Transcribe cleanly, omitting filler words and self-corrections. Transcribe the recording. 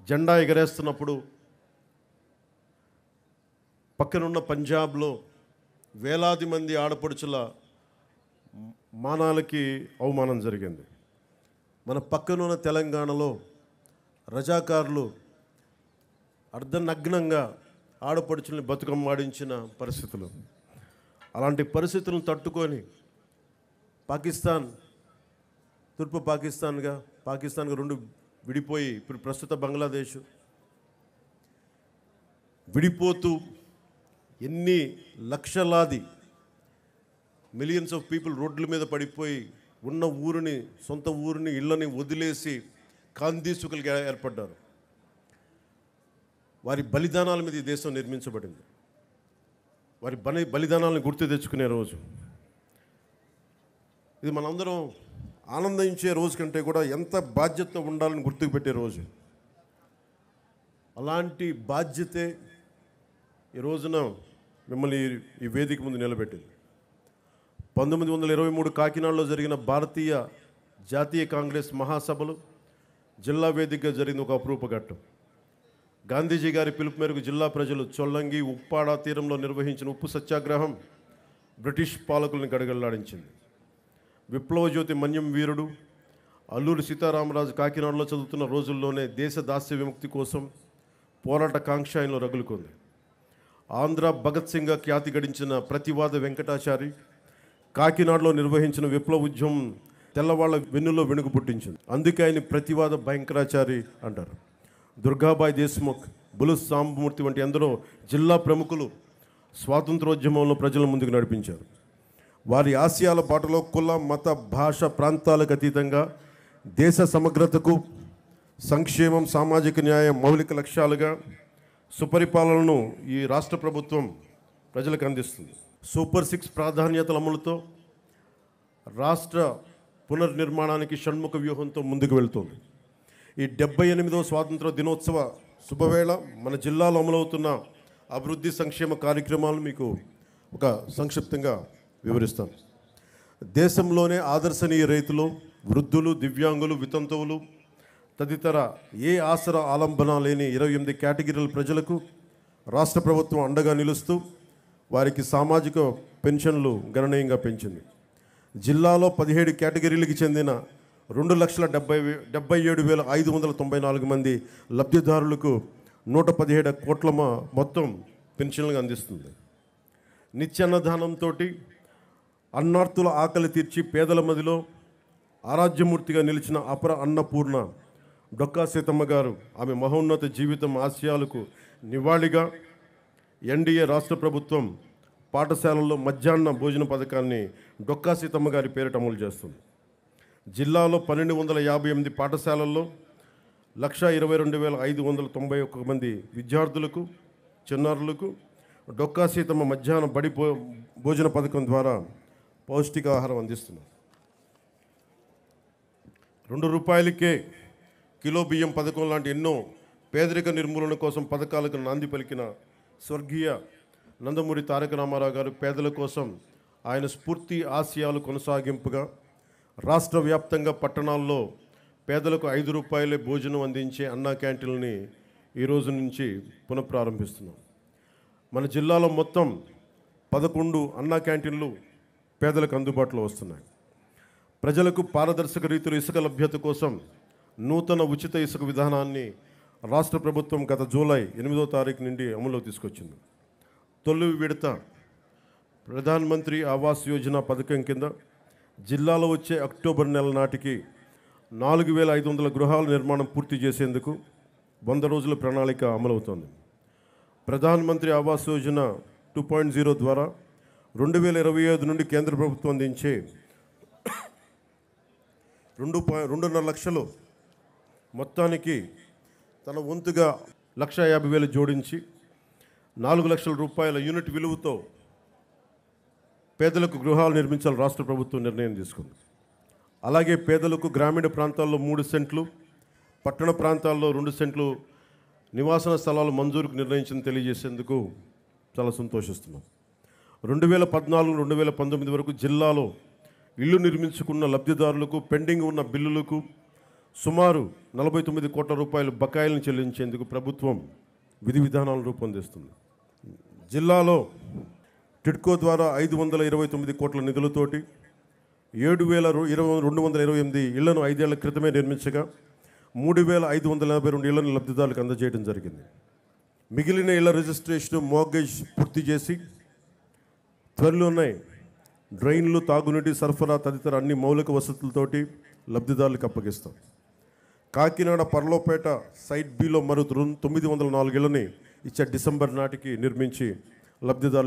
జెండా ఎగరేస్తున్నప్పుడు పక్కనున్న పంజాబ్లో వేలాది మంది ఆడపడుచుల మానాలకి అవమానం జరిగింది. మన పక్కనున్న తెలంగాణలో రజాకారులు అర్ధనగ్నంగా ఆడపడుచుల్ని బతుకమ్మాడించిన పరిస్థితులు. అలాంటి పరిస్థితులను తట్టుకొని తూర్పు పాకిస్తాన్గా రెండు విడిపోయి ఇప్పుడు ప్రస్తుత బంగ్లాదేశ్ విడిపోతూ ఎన్ని లక్షలాది మిలియన్స్ ఆఫ్ పీపుల్ రోడ్ల మీద పడిపోయి ఉన్న సొంత ఊరిని ఇళ్ళని వదిలేసి కాందీసుకులుగా ఏర్పడ్డారు. వారి బలిదానాల మీద ఈ దేశం నిర్మించబడింది. వారి బలిదానాలను గుర్తు తెచ్చుకునే రోజు ఇది. మనందరం ఆనందించే రోజు కంటే కూడా ఎంత బాధ్యత ఉండాలని గుర్తుకు పెట్టే రోజు. అలాంటి బాధ్యతే ఈ రోజున మిమ్మల్ని ఈ వేదిక ముందు నిలబెట్టింది. 1923 కాకినాడలో జరిగిన భారతీయ జాతీయ కాంగ్రెస్ మహాసభలు జిల్లా వేదికగా జరిగిన ఒక అపురూప ఘట్టం. గాంధీజీ గారి పిలుపు మేరకు జిల్లా ప్రజలు చొల్లంగి ఉప్పాడ తీరంలో నిర్వహించిన ఉప్పు సత్యాగ్రహం బ్రిటిష్ పాలకులను గడగడలాడించింది. విప్లవ జ్యోతి మన్యం వీరుడు అల్లూరి సీతారామరాజు కాకినాడలో చదువుతున్న రోజుల్లోనే దేశ దాస్య విముక్తి కోసం పోరాట కాంక్ష ఆయనలో రగులుకుంది. ఆంధ్ర భగత్ సింగ్గా ఖ్యాతి గడించిన ప్రతివాద వెంకటాచారి కాకినాడలో నిర్వహించిన విప్లవ ఉద్యమం తెల్లవాళ్ల వెన్నులో వెనుక పుట్టించింది. అందుకే ఆయన ప్రతివాద భయంకరాచారి అంటారు. దుర్గాబాయి దేశ్ముఖ్, బులుస్ సాంబమూర్తి వంటి ఎందరో జిల్లా ప్రముఖులు స్వాతంత్రోద్యమంలో ప్రజల ముందుకు నడిపించారు. వారి ఆశయాల బాటలో కుల మత భాష ప్రాంతాలకు అతీతంగా దేశ సమగ్రతకు సంక్షేమం సామాజిక న్యాయం మౌలిక లక్ష్యాలుగా సుపరిపాలనను ఈ రాష్ట్ర ప్రభుత్వం ప్రజలకు అందిస్తుంది. సూపర్ 6 ప్రాధాన్యతల అమలుతో రాష్ట్ర పునర్నిర్మాణానికి షణ్ముఖ వ్యూహంతో ముందుకు వెళ్తుంది. ఈ 78వ స్వాతంత్ర దినోత్సవ శుభవేళ మన జిల్లాలో అమలవుతున్న అభివృద్ధి సంక్షేమ కార్యక్రమాలు మీకు ఒక సంక్షిప్తంగా వివరిస్తాను. దేశంలోనే ఆదర్శనీయ రైతులు, వృద్ధులు, దివ్యాంగులు, వితంతువులు తదితర ఏ ఆసరా ఆలంబన లేని 28 కేటగిరీల ప్రజలకు రాష్ట్ర ప్రభుత్వం అండగా నిలుస్తూ వారికి సామాజిక పెన్షన్లు గణనీయంగా పెంచింది. జిల్లాలో 17 కేటగిరీలకు చెందిన 2,77,594 మంది లబ్ధిదారులకు 117 కోట్ల మొత్తం పెన్షన్లుగా అందిస్తుంది. నిత్యాన్నదానంతో అన్నార్తుల ఆకలి తీర్చి పేదల మదిలో ఆరాధ్యమూర్తిగా నిలిచిన అపర అన్నపూర్ణ డొక్కా సీతమ్మ గారు ఆమె మహోన్నత జీవితం ఆశయాలకు నివాళిగా ఎన్డీఏ రాష్ట్ర ప్రభుత్వం పాఠశాలల్లో మధ్యాహ్న భోజన పథకాన్ని డొక్కా సీతమ్మ గారి పేరిట అమలు చేస్తుంది. జిల్లాలో 1258 పాఠశాలల్లో 122,591 మంది విద్యార్థులకు, చిన్నారులకు డొక్కా సీతమ్మ మధ్యాహ్న బడి భోజన పథకం ద్వారా పౌష్టికాహారం అందిస్తున్నారు. ₹2కే కిలో బియ్యం పథకం లాంటి ఎన్నో పేదరిక నిర్మూలన కోసం పథకాలకు నాంది పలికిన స్వర్గీయ నందమూరి తారక రామారావు గారు పేదల కోసం ఆయన స్ఫూర్తి ఆశయాలు కొనసాగింపుగా రాష్ట్ర వ్యాప్తంగా పట్టణాల్లో పేదలకు ₹5 భోజనం అందించే అన్నా క్యాంటీన్లని ఈ రోజు నుంచి పునఃప్రారంభిస్తున్నాం. మన జిల్లాలో మొత్తం 11 అన్నా క్యాంటీన్లు పేదలకు అందుబాటులో వస్తున్నాయి. ప్రజలకు పారదర్శక రీతిలో ఇసుక లభ్యత కోసం నూతన ఉచిత ఇసుక విధానాన్ని రాష్ట్ర ప్రభుత్వం గత జూలై 8వ తారీఖు నుండి అమలులో తీసుకొచ్చింది. తొలి విడత ప్రధానమంత్రి ఆవాస్ యోజన పథకం కింద జిల్లాలో వచ్చే అక్టోబర్ నెల నాటికి 4,500 గృహాల నిర్మాణం పూర్తి చేసేందుకు 100 రోజుల ప్రణాళిక అమలవుతోంది. ప్రధానమంత్రి ఆవాస్ యోజన 2.0 ద్వారా 2025 నుండి కేంద్ర ప్రభుత్వం అందించే 2.5 లక్షలు మొత్తానికి తన వంతుగా 1,50,000 జోడించి ₹4 లక్షల యూనిట్ విలువతో పేదలకు గృహాలు నిర్మించాలని రాష్ట్ర ప్రభుత్వం నిర్ణయం తీసుకుంది. అలాగే పేదలకు గ్రామీణ ప్రాంతాల్లో 3 సెంట్లు, పట్టణ ప్రాంతాల్లో 2 సెంట్లు నివాసన స్థలాలు మంజూరుకు నిర్ణయించింది తెలియజేసేందుకు చాలా సంతోషిస్తున్నాం. 2014-2019 వరకు జిల్లాలో ఇల్లు నిర్మించుకున్న లబ్ధిదారులకు పెండింగ్ ఉన్న బిల్లులకు సుమారు 49 కోట్ల రూపాయలు బకాయిలను చెల్లించేందుకు ప్రభుత్వం విధి విధానాలను రూపొందిస్తుంది. జిల్లాలో టిడ్కో ద్వారా 529 కోట్ల నిధులతోటి 7,228 ఇళ్లను 5 ఏళ్ల క్రితమే నిర్మించగా 3,582 ఇళ్లను లబ్ధిదారులకు అందజేయడం జరిగింది. మిగిలిన ఇళ్ల రిజిస్ట్రేషన్ మోర్గేజ్ పూర్తి చేసి త్వరలోనే డ్రైన్లు, తాగునీటి సరఫరా తదితర అన్ని మౌలిక వసతులతోటి లబ్ధిదారులకు అప్పగిస్తాం. కాకినాడ పర్లోపేట సైట్ బిలో మరో 904 ఇళ్లని ఇచ్చే డిసెంబర్ నాటికి నిర్మించి లబ్ధిదారులకు